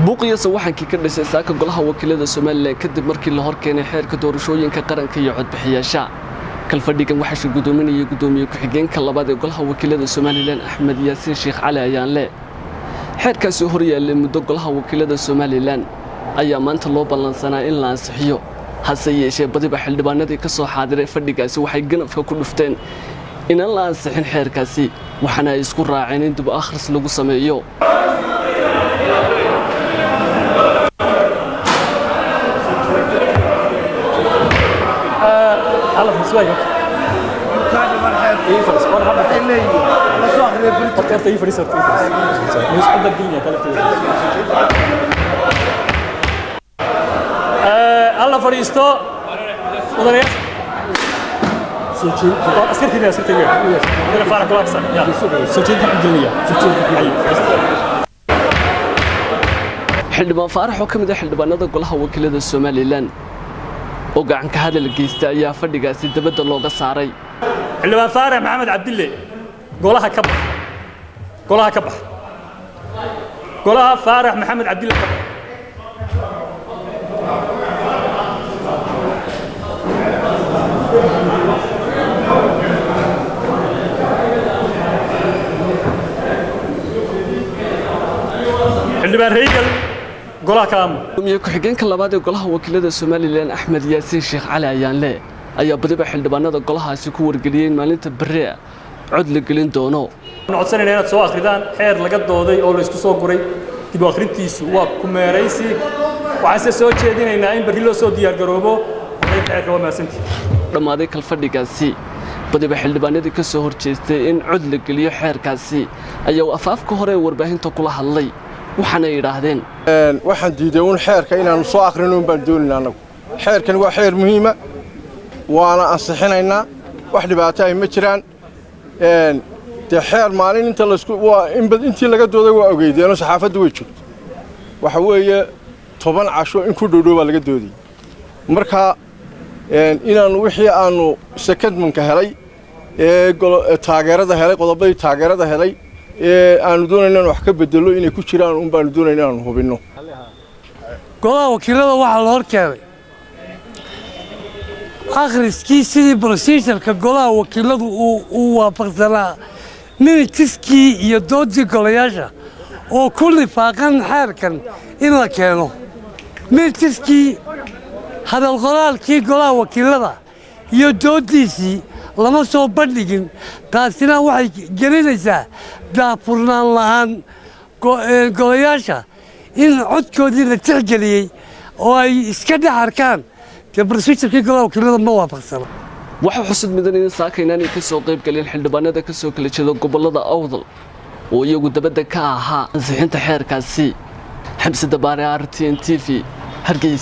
buuqiya sawaxankii ka dhashay saaka golaha wakiilada Soomaaliland kadib markii la hor keenay xeerka doorashooyinka qaranka iyo codbixiyaasha kalfadhigan waxa gudoominaya gudoomiye ku-xigeenka labaad ee golaha wakiilada Soomaaliland Axmed Yaasiin Sheekh Cali Ayaanle xeerkaasi hor yaallay muddo golaha wakiilada Soomaaliland ayaa maanta loo ballansanaa in la ansixiyo hase yeeshee badiba xildhibaanadii ka soo xaadiray fadhigaasi waxay ganafka ku dhufteen in la ansixin xeerkaasi waxana ay isku raaceen in dib akhris lagu sameeyo الله في سوايك كان مرحب يفرس مرحبا اللي لا سو اخر بريت يفرس مش قد الدنيا كلفت الله فريستو ودريا سوتشي اسكتي يا سكتي انا فارق كلاكس يا سوتشي الدنيا xildhibaan faarax oo kamid ah xildhibaanada golaha wakiilada Soomaaliland oo gacan ka hadal geystay ayaa fadhigaasi dibadda looga saaray xildhibaan faarax maxamed cabdille golaha ka bax golaha faarax maxamed cabdille ka bax xildhibaan reegal golaha kaam gudoomiye ku-xigeenka labaad ee golaha wakiilada Soomaaliland Axmed Yaasiin Sheekh Cali Ayaanle ayaa badiba xildhibaanada golahaasi ku wargeliyay maalinta bari cod la gelin doono codsanayna inaad soo akhridaan xeer laga dooday oo la isku soo guray dib u akhrintiisu waa ku meeraysi waxaan soo jeedinaynaa in bari loo soo diyaar garoobo xeerka waa maasantii dhamaaday kalfadhigaasi badiba xildhibaanadii ka soo horjeestay in cod la geliyo xeerkaasi ayaa afaafka hore warbaahinta kula hadlay waxaana yiraahdeen waxaan diiday in xeerka inaan soo aqrino baan doonayna anagu xeerkan waa xeer muhiim ah waana ansixinaynaa wax dhibaato ay ma jiraan xeer maalin inta la isku waa intii laga dooday waa ogeydeen saxaafaddu way joogto waxa weeye 10 casho in ku dhow laga dooday marka inaan wixii aanu secondmanka helay taageerada helay qodobadii taageerada helay aanu doonayna wax ka bedelo inay ku jiraan un baan doonayna inaan hubino golaha wakiilada waxa la hor keenay akhriskii sidii procedure-ka golaha wakiiladu uu waafaqsanaa minitiskii iyo doodii golayaasha oo ku lifaaqan xeerkan in la keeno minitiskii hadal qoraalkii golaha wakiilada iyo doodiisii lama soo bandhigin taasina waxay gelinaysaa daafurnaan la'aan golayaasha in codkoodii la tixgeliyey oo ay iska dhex arkaan procedure-kii golaha wakiilada ma waafaqsana waxa xusud mudan in saakaynaan ka soo qayb galeen xildhibaanada ka soo kala jeeda gobolada Awdal oo iyagu dabadda ka ahaa ansixinta xeerkaasi xabsi dabaare RTN TV Hargeysa